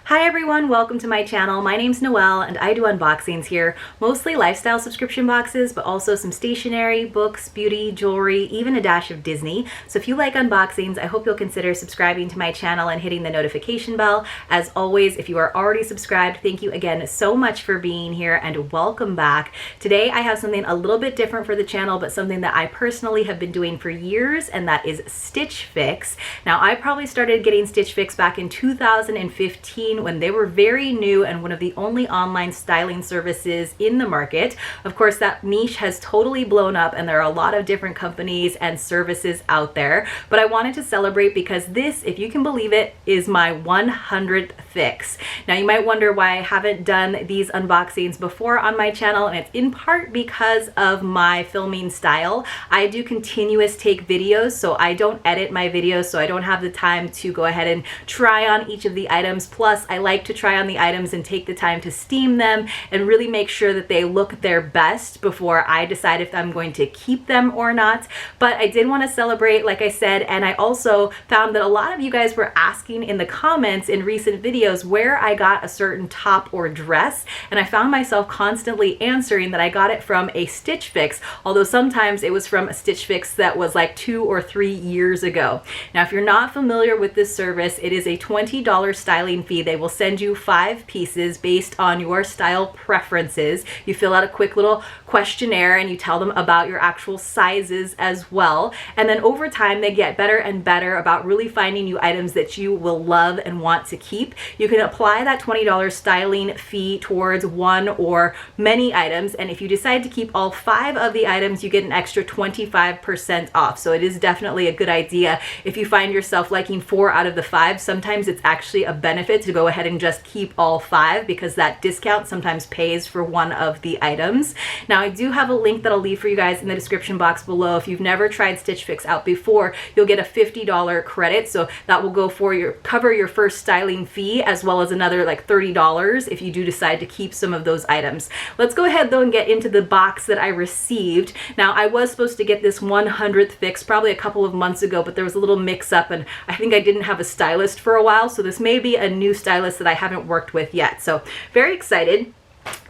Hi everyone, welcome to my channel. My name's Noelle and I do unboxings here, mostly lifestyle subscription boxes, but also some stationery, books, beauty, jewelry, even a dash of Disney. So if you like unboxings, I hope you'll consider subscribing to my channel and hitting the notification bell. As always, if you are already subscribed, thank you again so much for being here and welcome back. Today I have something a little bit different for the channel, but something that I personally have been doing for years, and that is Stitch Fix. Now I probably started getting Stitch Fix back in 2015 when they were very new and one of the only online styling services in the market. Of course, that niche has totally blown up and there are a lot of different companies and services out there, but I wanted to celebrate because this, if you can believe it, is my 100th fix. Now you might wonder why I haven't done these unboxings before on my channel, and it's in part because of my filming style. I do continuous take videos, so I don't edit my videos, so I don't have the time to go ahead and try on each of the items. Plus, I like to try on the items and take the time to steam them and really make sure that they look their best before I decide if I'm going to keep them or not. But I did want to celebrate, like I said, and I also found that a lot of you guys were asking in the comments in recent videos where I got a certain top or dress, and I found myself constantly answering that I got it from a Stitch Fix, although sometimes it was from a Stitch Fix that was like 2 or 3 years ago. Now, if you're not familiar with this service, it is a $20 styling fee. They will send you 5 pieces based on your style preferences. You fill out a quick little questionnaire and you tell them about your actual sizes as well. And then over time, they get better and better about really finding you items that you will love and want to keep. You can apply that $20 styling fee towards one or many items. And if you decide to keep all 5 of the items, you get an extra 25% off. So it is definitely a good idea. If you find yourself liking 4 out of the 5, sometimes it's actually a benefit to go ahead and just keep all 5 because that discount sometimes pays for one of the items. Now I do have a link that I'll leave for you guys in the description box below. If you've never tried Stitch Fix out before, you'll get a $50 credit. So that will go for cover your first styling fee, as well as another like $30 if you do decide to keep some of those items. Let's go ahead though and get into the box that I received. Now I was supposed to get this 100th fix probably a couple of months ago, but there was a little mix up and I think I didn't have a stylist for a while. So this may be a new stylist that I haven't worked with yet. So very excited.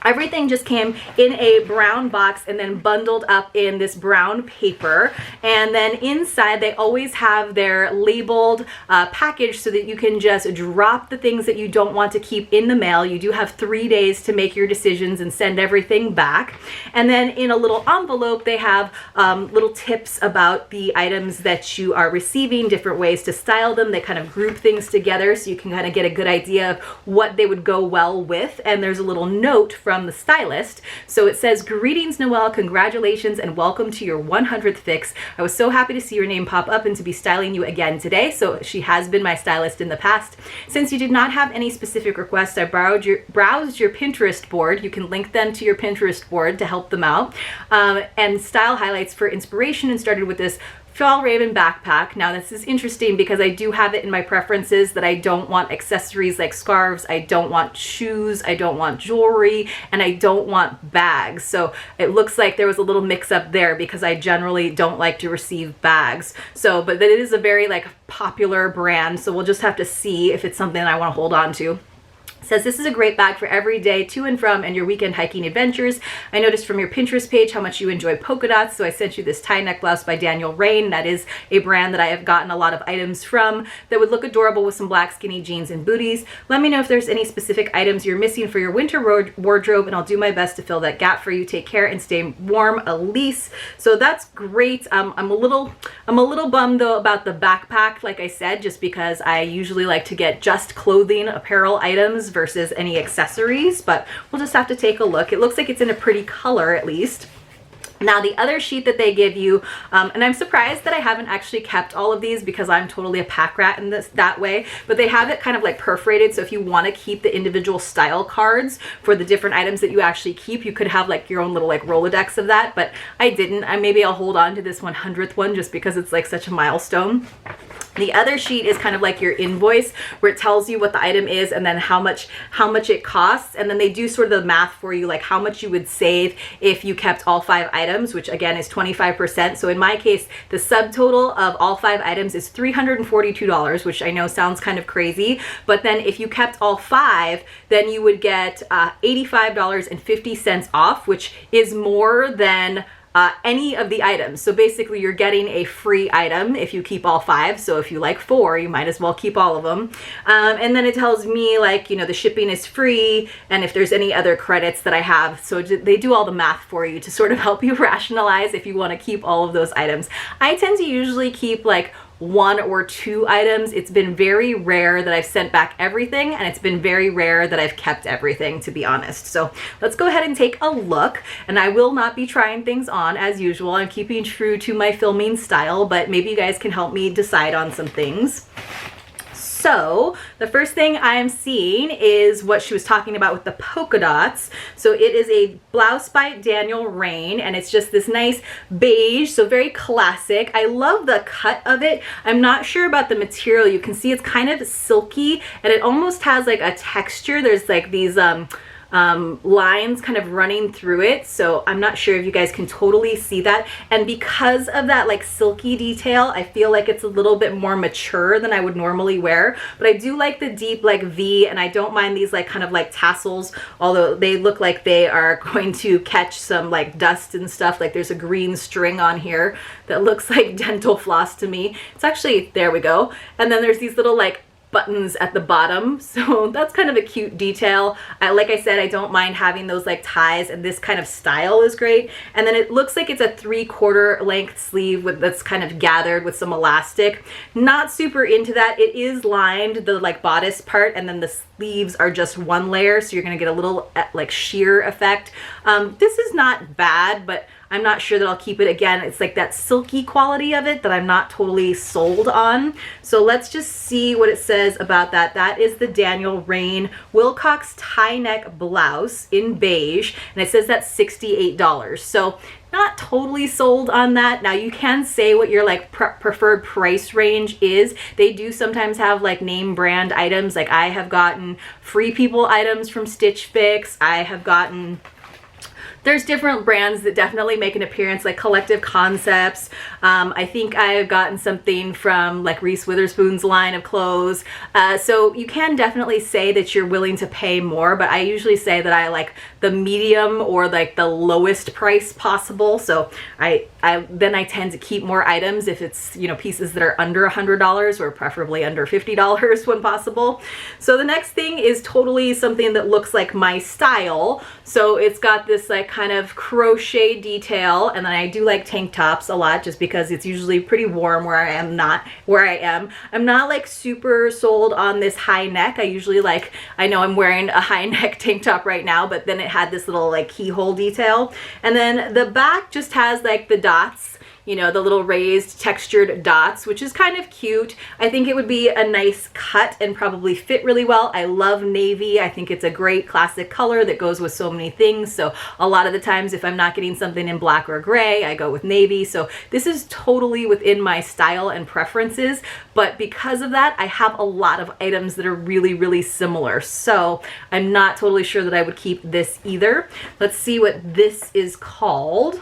Everything just came in a brown box and then bundled up in this brown paper. And then inside they always have their labeled package so that you can just drop the things that you don't want to keep in the mail. You do have 3 days to make your decisions and send everything back. And then in a little envelope they have little tips about the items that you are receiving, different ways to style them. They kind of group things together so you can kind of get a good idea of what they would go well with. And there's a little note from the stylist. So it says, "Greetings, Noelle. Congratulations and welcome to your 100th fix. I was so happy to see your name pop up and to be styling you again today." So she has been my stylist in the past. "Since you did not have any specific requests, I browsed your Pinterest board." You can link them to your Pinterest board to help them out. "And style highlights for inspiration and started with this Fall Raven backpack." Now this is interesting because I do have it in my preferences that I don't want accessories like scarves, I don't want shoes, I don't want jewelry, and I don't want bags. So it looks like there was a little mix up there because I generally don't like to receive bags. So, but it is a very like popular brand, so we'll just have to see if it's something I want to hold on to. Says, "This is a great bag for every day to and from and your weekend hiking adventures. I noticed from your Pinterest page how much you enjoy polka dots, so I sent you this tie neck blouse by Daniel Rain. That is a brand that I have gotten a lot of items from that would look adorable with some black skinny jeans and booties. Let me know if there's any specific items you're missing for your winter wardrobe, and I'll do my best to fill that gap for you. Take care and stay warm, Elise." So that's great. I'm a little bummed though about the backpack, like I said, just because I usually like to get just clothing, apparel items versus any accessories, but we'll just have to take a look. It looks like it's in a pretty color at least. Now the other sheet that they give you, and I'm surprised that I haven't actually kept all of these because I'm totally a pack rat in that way, but they have it kind of like perforated, so if you want to keep the individual style cards for the different items that you actually keep, you could have like your own little like Rolodex of that, but I didn't. Maybe I'll hold on to this 100th one just because it's like such a milestone. The other sheet is kind of like your invoice, where it tells you what the item is and then how much it costs, and then they do sort of the math for you, like how much you would save if you kept all 5 items, which again is 25%. So in my case, the subtotal of all 5 items is $342, which I know sounds kind of crazy, but then if you kept all 5, then you would get $85.50 off, which is more than any of the items. So basically you're getting a free item if you keep all 5. So if you like 4, you might as well keep all of them. And then it tells me, like, you know, the shipping is free and if there's any other credits that I have. So they do all the math for you to sort of help you rationalize if you want to keep all of those items. I tend to usually keep like 1 or 2 items. It's been very rare that I've sent back everything, and it's been very rare that I've kept everything, to be honest. So let's go ahead and take a look, and I will not be trying things on as usual. I'm keeping true to my filming style, but maybe you guys can help me decide on some things. So the first thing I'm seeing is what she was talking about with the polka dots. So it is a blouse by Daniel Rain, and it's just this nice beige, so very classic. I love the cut of it. I'm not sure about the material. You can see it's kind of silky, and it almost has like a texture. There's like these lines kind of running through it, so I'm not sure if you guys can totally see that. And because of that like silky detail, I feel like it's a little bit more mature than I would normally wear. But I do like the deep like V, and I don't mind these like kind of like tassels, although they look like they are going to catch some like dust and stuff. Like there's a green string on here that looks like dental floss to me. It's actually, there we go. And then there's these little like buttons at the bottom, so that's kind of a cute detail. Like I said, I don't mind having those like ties, and this kind of style is great. And then it looks like it's a 3/4 length sleeve that's kind of gathered with some elastic. Not super into that. It is lined, the like bodice part, and then the sleeves are just 1 layer, so you're gonna get a little like sheer effect. This is not bad, but I'm not sure that I'll keep it. Again, it's like that silky quality of it that I'm not totally sold on. So let's just see what it says about that. That is the Daniel Rain Wilcox tie neck blouse in beige, and it says that's $68. So not totally sold on that. Now you can say what your like preferred price range is. They do sometimes have like name brand items. Like I have gotten Free People items from Stitch Fix. I have gotten, there's different brands that definitely make an appearance, like Collective Concepts. I think I've gotten something from like Reese Witherspoon's line of clothes. So you can definitely say that you're willing to pay more, but I usually say that I like the medium or like the lowest price possible. So I tend to keep more items if it's, you know, pieces that are under $100 or preferably under $50 when possible. So the next thing is totally something that looks like my style. So it's got this like kind of crochet detail, and then I do like tank tops a lot just because it's usually pretty warm where I am. I'm not like super sold on this high neck. I usually like, I know I'm wearing a high neck tank top right now, but then it had this little like keyhole detail. And then the back just has like the dots, you know, the little raised textured dots, which is kind of cute. I think it would be a nice cut and probably fit really well. I love navy. I think it's a great classic color that goes with so many things. So a lot of the times if I'm not getting something in black or gray, I go with navy. So this is totally within my style and preferences. But because of that, I have a lot of items that are really, really similar. So I'm not totally sure that I would keep this either. Let's see what this is called.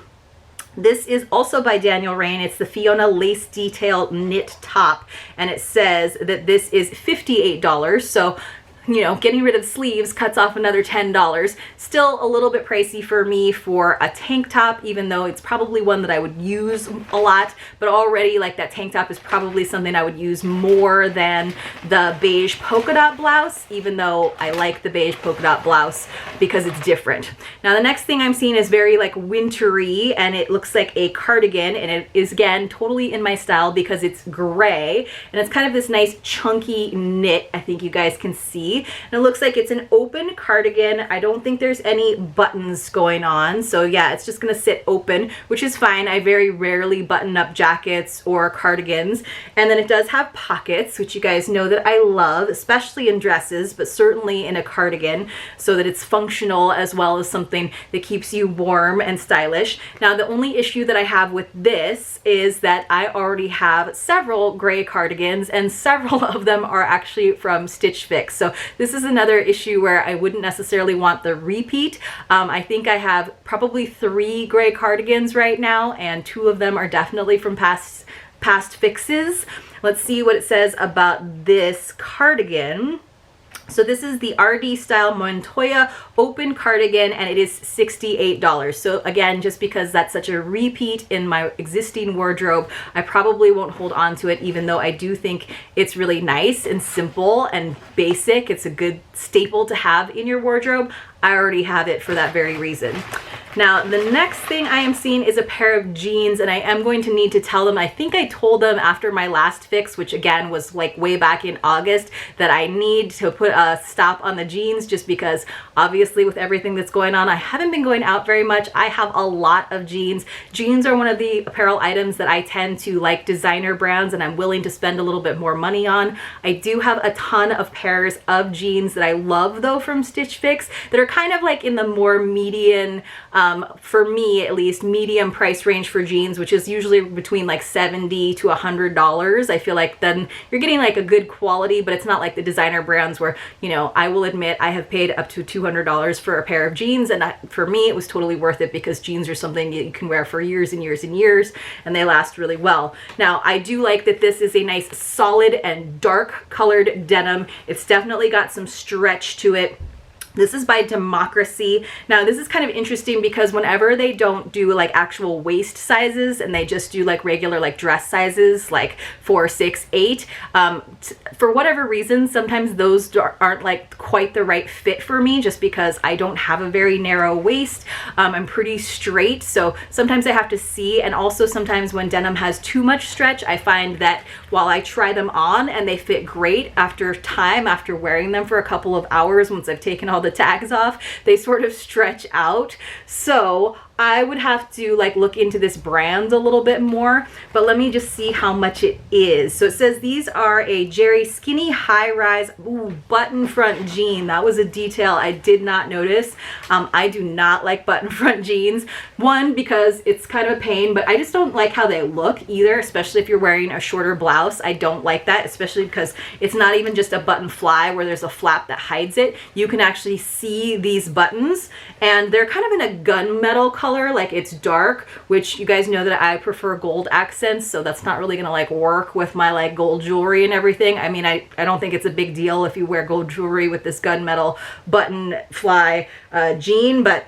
This is also by Daniel Rain. It's the Fiona Lace Detail Knit Top, and it says that this is $58. So, you know, getting rid of sleeves cuts off another $10. Still a little bit pricey for me for a tank top, even though it's probably one that I would use a lot, but already like that tank top is probably something I would use more than the beige polka dot blouse, even though I like the beige polka dot blouse because it's different. Now the next thing I'm seeing is very like wintry, and it looks like a cardigan, and it is again totally in my style because it's gray, and it's kind of this nice chunky knit, I think you guys can see. see. And it looks like it's an open cardigan. I don't think there's any buttons going on. So yeah, it's just gonna sit open, which is fine. I very rarely button up jackets or cardigans. And then it does have pockets, which you guys know that I love, especially in dresses, but certainly in a cardigan, so that it's functional as well as something that keeps you warm and stylish. Now, the only issue that I have with this is that I already have several gray cardigans, and several of them are actually from Stitch Fix. So this is another issue where I wouldn't necessarily want the repeat. I think I have probably 3 gray cardigans right now, and 2 of them are definitely from past fixes. Let's see what it says about this cardigan. So this is the RD Style Montoya open cardigan, and it is $68. So again, just because that's such a repeat in my existing wardrobe, I probably won't hold on to it, even though I do think it's really nice and simple and basic. It's a good staple to have in your wardrobe. I already have it for that very reason. Now, the next thing I am seeing is a pair of jeans, and I am going to need to tell them. I think I told them after my last fix, which again was like way back in August, that I need to put a stop on the jeans, just because obviously with everything that's going on, I haven't been going out very much. I have a lot of jeans. Jeans are one of the apparel items that I tend to like designer brands, and I'm willing to spend a little bit more money on. I do have a ton of pairs of jeans that I love though from Stitch Fix that are kind of like in the more median, for me at least, medium price range for jeans, which is usually between like $70 to $100. I feel like then you're getting like a good quality, but it's not like the designer brands where, you know, I will admit I have paid up to $200 for a pair of jeans, and for me it was totally worth it, because jeans are something you can wear for years and years and years, and they last really well. Now, I do like that this is a nice solid and dark colored denim. It's definitely got some stretch to it. This is by Democracy. Now, this is kind of interesting because whenever they don't do like actual waist sizes and they just do like regular like dress sizes, like 4, 6, 8, for whatever reason, sometimes those aren't like quite the right fit for me, just because I don't have a very narrow waist. I'm pretty straight, so sometimes I have to see. And also sometimes when denim has too much stretch, I find that while I try them on and they fit great, after wearing them for a couple of hours, once I've taken all the tags off, they sort of stretch out. So I would have to like look into this brand a little bit more, but let me just see how much it is. So it says these are a Jerry skinny high-rise button front jean. That was a detail I did not notice. I do not like button front jeans. One, because it's kind of a pain, but I just don't like how they look either, especially if you're wearing a shorter blouse. I don't like that, especially because it's not even just a button fly where there's a flap that hides it. You can actually see these buttons, and they're kind of in a gunmetal color, like it's dark, which you guys know that I prefer gold accents, so that's not really gonna like work with my like gold jewelry and everything. I mean, I don't think it's a big deal if you wear gold jewelry with this gunmetal button fly jean, but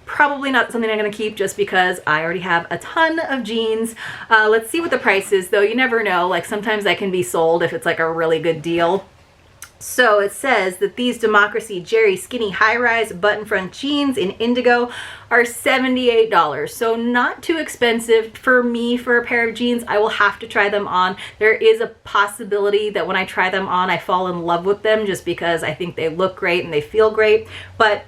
probably not something I'm going to keep, just because I already have a ton of jeans. Let's see what the price is though. You never know, like sometimes I can be sold if it's like a really good deal. So it says that these Democracy Jerry skinny high-rise button front jeans in indigo are $78. So not too expensive for me for a pair of jeans. I will have to try them on. There is a possibility that when I try them on, I fall in love with them, just because I think they look great and they feel great. But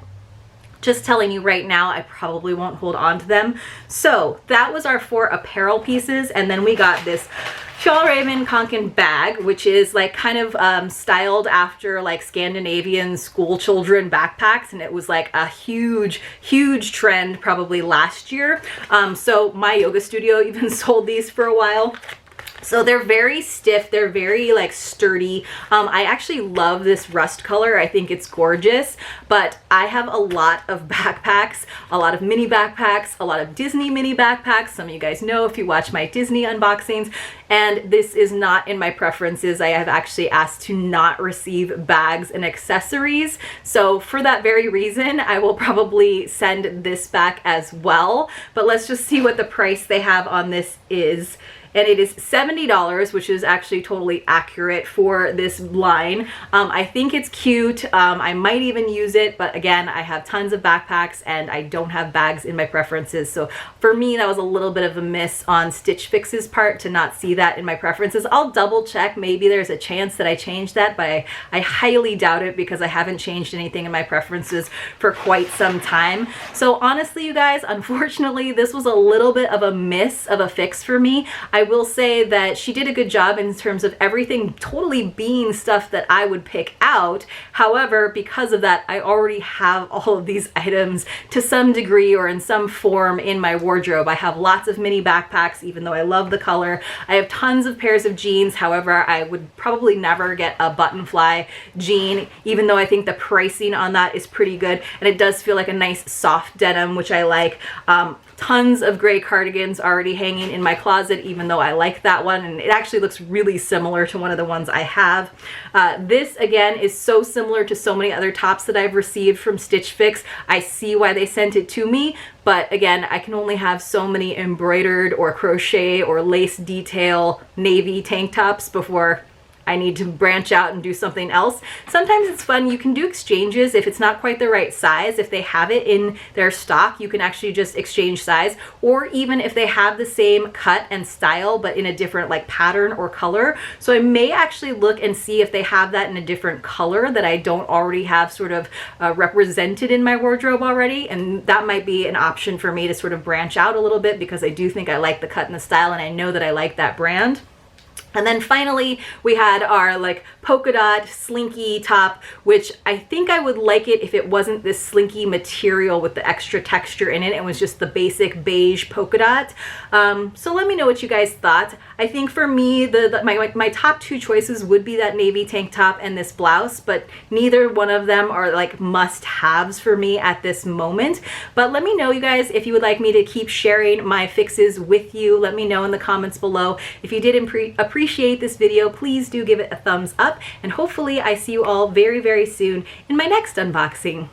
just telling you right now, I probably won't hold on to them. So that was our 4 apparel pieces. And then we got this Fjallraven Kanken bag, which is like kind of styled after like Scandinavian school children backpacks, and it was like a huge trend probably last year. So my yoga studio even sold these for a while. So they're very stiff, they're very like sturdy. I actually love this rust color. I think it's gorgeous, but I have a lot of backpacks, a lot of mini backpacks, a lot of Disney mini backpacks. Some of you guys know if you watch my Disney unboxings, and this is not in my preferences. I have actually asked to not receive bags and accessories. So for that very reason, I will probably send this back as well. But let's just see what the price they have on this is. and it is $70, which is actually totally accurate for this line. I think it's cute. I might even use it, but again, I have tons of backpacks and I don't have bags in my preferences. So for me, that was a little bit of a miss on Stitch Fix's part to not see that in my preferences. I'll double check. Maybe there's a chance that I changed that, but I highly doubt it because I haven't changed anything in my preferences for quite some time. So honestly, you guys, unfortunately, this was a little bit of a miss of a fix for me. I will say that she did a good job in terms of everything totally being stuff that I would pick out. However, because of that, I already have all of these items to some degree or in some form in my wardrobe. I have lots of mini backpacks, even though I love the color. I have tons of pairs of jeans. However, I would probably never get a button fly jean, even though I think the pricing on that is pretty good. And it does feel like a nice soft denim, which I like. Tons of gray cardigans already hanging in my closet, even though I like that one, and it actually looks really similar to one of the ones I have. This again is so similar to so many other tops that I've received from Stitch Fix. I see why they sent it to me, but again, I can only have so many embroidered or crochet or lace detail navy tank tops before I need to branch out and do something else. Sometimes it's fun. You can do exchanges if it's not quite the right size. If they have it in their stock, you can actually just exchange size, or even if they have the same cut and style but in a different like pattern or color. So I may actually look and see if they have that in a different color that I don't already have sort of represented in my wardrobe already, and that might be an option for me to sort of branch out a little bit because I do think I like the cut and the style, and I know that I like that brand. And then finally, we had our like polka dot slinky top, which I think I would like it if it wasn't this slinky material with the extra texture in it. It was just the basic beige polka dot. So let me know what you guys thought. I think for me, my top two choices would be that navy tank top and this blouse, but neither one of them are like must-haves for me at this moment. But let me know, you guys, if you would like me to keep sharing my fixes with you. Let me know in the comments below. If you did appreciate this video, please do give it a thumbs up, and hopefully I see you all very, very soon in my next unboxing.